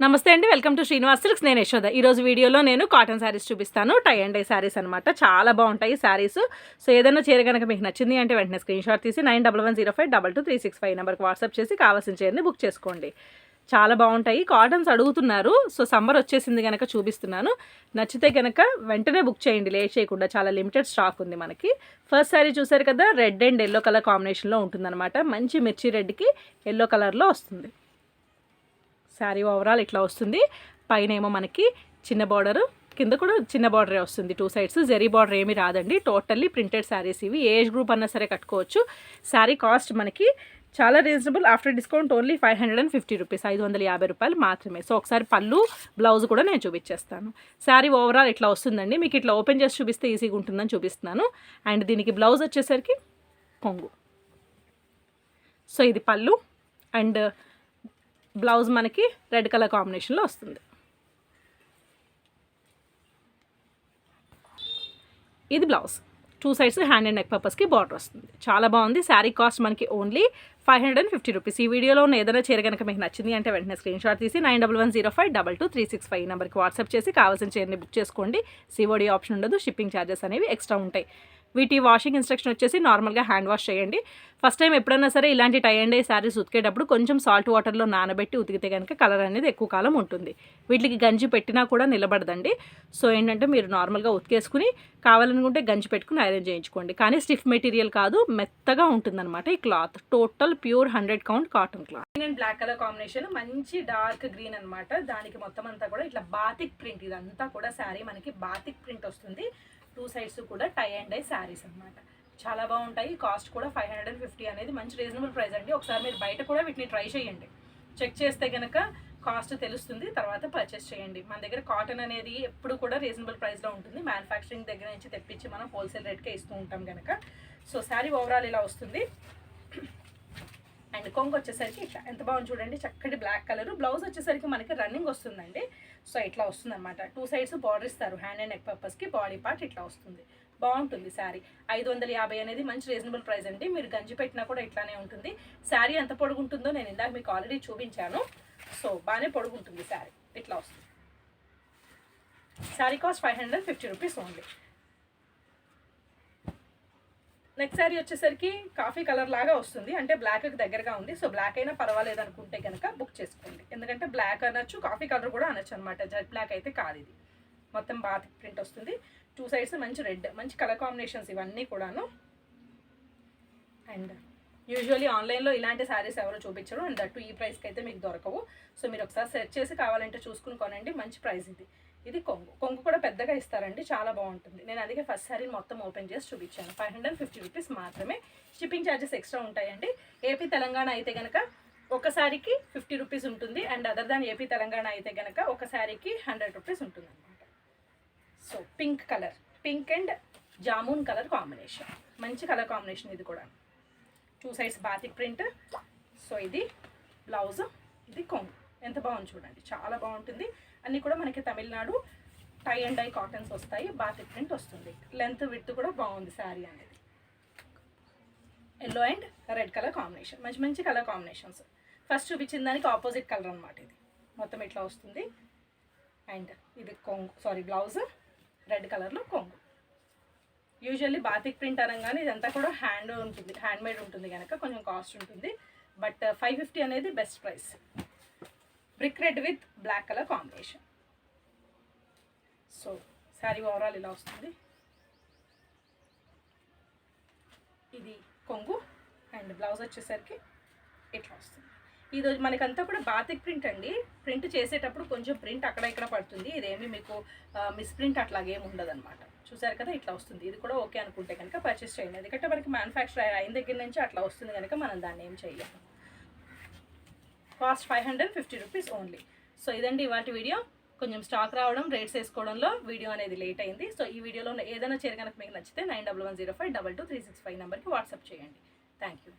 నమస్తే అండి, welcome to Srinivas silks. నేను యశోద. ఈరోజు వీడియోలో నేను కాటన్ శారీస్ చూపిస్తాను. టై అండ్ డై శారీస్ అనమాట. చాలా బాగుంటాయి శారీస్. సో ఏదైనా చీర కనుక మీకు నచ్చింది అంటే వెంటనే స్క్రీన్ షాట్ తీసి 9110522365 నెంబర్కి వాట్సాప్ చేసి కావాల్సిన చీరని బుక్ చేసుకోండి. చాలా బాగుంటాయి. కాటన్స్ అడుగుతున్నారు, సో సమ్మర్ వచ్చేసింది కనుక చూపిస్తున్నాను. నచ్చితే కనుక వెంటనే బుక్ చేయండి, లేట్ చేయకుండా. చాలా లిమిటెడ్ స్టాక్ ఉంది మనకి. ఫస్ట్ శారీ చూసారు కదా, రెడ్ అండ్ ఎల్లో కలర్ కాంబినేషన్లో ఉంటుందన్నమాట. మంచి మిర్చి రెడ్కి ఎల్లో కలర్లో వస్తుంది. శారీ ఓవరాల్ ఇట్లా వస్తుంది. పైన ఏమో మనకి చిన్న బార్డరు, కింద కూడా చిన్న బార్డరే వస్తుంది. 2 సైడ్స్ జరీ బార్డర్ ఏమీ రాదండి. టోటల్లీ ప్రింటెడ్ శారీస్ ఇవి. ఏజ్ గ్రూప్ అన్నా సరే కట్టుకోవచ్చు. శారీ కాస్ట్ మనకి చాలా reasonable. After discount only 550 rupees, 550 రూపాయలు మాత్రమే. సో ఒకసారి పళ్ళు బ్లౌజ్ కూడా నేను చూపించేస్తాను. శారీ ఓవరాల్ ఇట్లా వస్తుందండి. మీకు ఇట్లా ఓపెన్ చేసి చూపిస్తే ఈజీగా ఉంటుందని చూపిస్తున్నాను. అండ్ దీనికి బ్లౌజ్ వచ్చేసరికి కొంగు. సో ఇది పళ్ళు అండ్ బ్లౌజ్ మనకి రెడ్ కలర్ కాంబినేషన్లో వస్తుంది. ఇది blouse. 2 sides hand and neck పర్పస్కి బార్డర్ వస్తుంది. చాలా బాగుంది. శారీ కాస్ట్ మనకి ఓన్లీ 550 రూపీస్. ఈ వీడియోలో ఉన్న ఏదైనా చీర కనుక మీకు నచ్చింది అంటే వెంటనే స్క్రీన్ షాట్ తీసి 9110522365 నెంబర్కి వాట్సాప్ చేసి కావాల్సిన చీరని బుక్ చేసుకోండి. సిఓడి ఆప్షన్ ఉండదు. షిప్పింగ్ ఛార్జెస్ అనేవి ఎక్స్ట్రా ఉంటాయి. వీటి వాషింగ్ ఇన్స్ట్రక్షన్ వచ్చేసి నార్మల్గా హ్యాండ్ వాష్ చేయండి. ఫస్ట్ టైం ఎప్పుడైనా సరే ఇలాంటి టై అండ్ డై శారీస్ ఉతికేటప్పుడు కొంచెం సాల్ట్ వాటర్లో నానబెట్టి ఉతికితే కనుక కలర్ అనేది ఎక్కువ కాలం ఉంటుంది. వీటికి గంజి పెట్టినా కూడా నిలబడదండి. సో ఏంటంటే మీరు నార్మల్గా ఉతికేసుకుని కావాలనుకుంటే గంజి పెట్టుకుని ఐరన్ చేయించుకోండి. కానీ స్టిఫ్ మెటీరియల్ కాదు, మెత్తగా ఉంటుందన్నమాట ఈ cloth. Total pure 100 count cotton cloth. Green and black colour combination, మంచి డార్క్ గ్రీన్ అనమాట. దానికి మొత్తం అంతా కూడా ఇట్లా బాతిక్ ప్రింట్. ఇదంతా కూడా శారీ మనకి బాతిక్ ప్రింట్ వస్తుంది. 2 సైడ్స్ కూడా టై అండ్ డై శారీస్ అనమాట. చాలా బాగుంటాయి. కాస్ట్ కూడా 550 అనేది మంచి రీజనబుల్ ప్రైస్ అండి. ఒకసారి మీరు బయట కూడా వీటిని ట్రై చేయండి. చెక్ చేస్తే కనుక కాస్ట్ తెలుస్తుంది, తర్వాత పర్చేస్ చేయండి. మన దగ్గర కాటన్ అనేది ఎప్పుడు కూడా రీజనబుల్ ప్రైస్లో ఉంటుంది. మ్యానుఫ్యాక్చరింగ్ దగ్గర నుంచి తెప్పించి మనం హోల్సేల్ రేట్కే ఇస్తూ ఉంటాం కనుక. సో శారీ ఓవరాల్ ఇలా వస్తుంది. అండ్ కొంగు వచ్చేసరికి ఇట్లా ఎంత బాగుంది చూడండి, చక్కటి బ్లాక్ కలర్. బ్లౌజ్ వచ్చేసరికి మనకి రన్నింగ్ వస్తుందండి. సో ఇట్లా వస్తుంది అనమాట. 2 సైడ్స్ బార్డర్ ఇస్తారు. హ్యాండ్ అండ్ నెక్ పర్పస్కి. బాడీ పార్ట్ ఇట్లా వస్తుంది. బాగుంటుంది శారీ. 550 అనేది మంచి రీజనబుల్ ప్రైస్ అండి. మీరు గంజి పెట్టినా కూడా ఇట్లానే ఉంటుంది. శారీ ఎంత పొడుగుంటుందో నేను ఇందాక మీకు ఆల్రెడీ చూపించాను. సో బాగానే పొడుగుంటుంది శారీ. ఇట్లా వస్తుంది. Sari cost 550 rupees only. Next sari వచ్చేసరికి కాఫీ కలర్ లాగా వస్తుంది. అంటే బ్లాక్కి దగ్గరగా ఉంది. సో బ్లాక్ అయినా పర్వాలేదు అనుకుంటే కనుక బుక్ చేసుకోండి. ఎందుకంటే బ్లాక్ అనొచ్చు, కాఫీ కలర్ కూడా అనొచ్చు అనమాట. జెడ్ బ్లాక్ అయితే కాదు ఇది. మొత్తం బాతిక్ ప్రింట్ వస్తుంది. 2 సైడ్స్ మంచి రెడ్, మంచి కలర్ కాంబినేషన్స్ ఇవన్నీ కూడాను. అండ్ యూజువల్లీ ఆన్లైన్లో ఇలాంటి శారీస్ ఎవరు చూపించరు. అండ్ దట్టు ఈ ప్రైస్కి అయితే మీకు దొరకవు. సో మీరు ఒకసారి సెర్చ్ చేసి కావాలంటే చూసుకుని కొనండి. మంచి ప్రైస్ ఇది. ఇది కొంగు. కొంగు కూడా పెద్దగా ఇస్తారండి. చాలా బాగుంటుంది. నేను అందుకే ఫస్ట్ శారీని మొత్తం ఓపెన్ చేసి చూపించాను. 550 రూపీస్ మాత్రమే. షిప్పింగ్ ఛార్జెస్ ఎక్స్ట్రా ఉంటాయండి. ఏపీ తెలంగాణ అయితే కనుక ఒక శారీకి 50 రూపీస్ ఉంటుంది. And other than AP Telangana అయితే కనుక ఒక శారీకి 100 రూపీస్ ఉంటుంది అనమాట. So pink colour, pink and jamun colour combination. మంచి కలర్ కాంబినేషన్ ఇది కూడా. 2 సైడ్స్ బాతిక్ ప్రింట్. సో ఇది బ్లౌజ్, ఇది కొంగు. ఎంత బాగుంది చూడండి, చాలా బాగుంటుంది. అన్నీ కూడా మనకి Tamil Nadu tie and dye cottons వస్తాయి. బాతిక్ ప్రింట్ వస్తుంది. లెంత్ విడ్త్ కూడా బాగుంది శారీ అనేది. Yellow and red colour combination. మంచి మంచి కలర్ కాంబినేషన్స్. ఫస్ట్ చూపించిన దానికి ఆపోజిట్ కలర్ అనమాట ఇది. మొత్తం ఇట్లా వస్తుంది. అండ్ ఇది కొంగు, సారీ బ్లౌజ్ రెడ్ కలర్లో కొంగు. యూజువల్లీ బాతిక్ ప్రింట్ అనగానే ఇదంతా కూడా హ్యాండ్ ఉంటుంది, హ్యాండ్ మేడ్ ఉంటుంది కనుక కొంచెం కాస్ట్ ఉంటుంది. బట్ 550 అనేది best price. Brick red with black colour combination. So sari overall ఇలా వస్తుంది. ఇది కొంగు అండ్ బ్లౌజ్ వచ్చేసరికి ఇట్లా వస్తుంది. ఇది మనకంతా కూడా బాతిక్ ప్రింట్ అండి. ప్రింట్ చేసేటప్పుడు కొంచెం ప్రింట్ అక్కడ ఇక్కడ పడుతుంది. ఇదేమి మీకు మిస్ ప్రింట్ అట్లాగేమి ఉండదు అనమాట. చూసారు కదా, ఇట్లా వస్తుంది. ఇది కూడా ఓకే అనుకుంటే కనుక పర్చేస్ చేయండి. ఎందుకంటే మనకి మ్యానుఫ్యాక్చర్ అయిన దగ్గర నుంచి అట్లా వస్తుంది కనుక మనం దాన్ని ఏం చేయలేము. Cost 550 rupees only. సో ఇదండి ఇవాళ వీడియో. కొంచెం స్టాక్ రావడం, రేట్స్ వేసుకోవడంలో వీడియో అనేది లేట్ అయింది. సో ఈ వీడియోలో ఏదైనా చీర కనుక మీకు నచ్చితే 9110522365 నెంబర్కి వాట్సాప్ చేయండి. Thank you.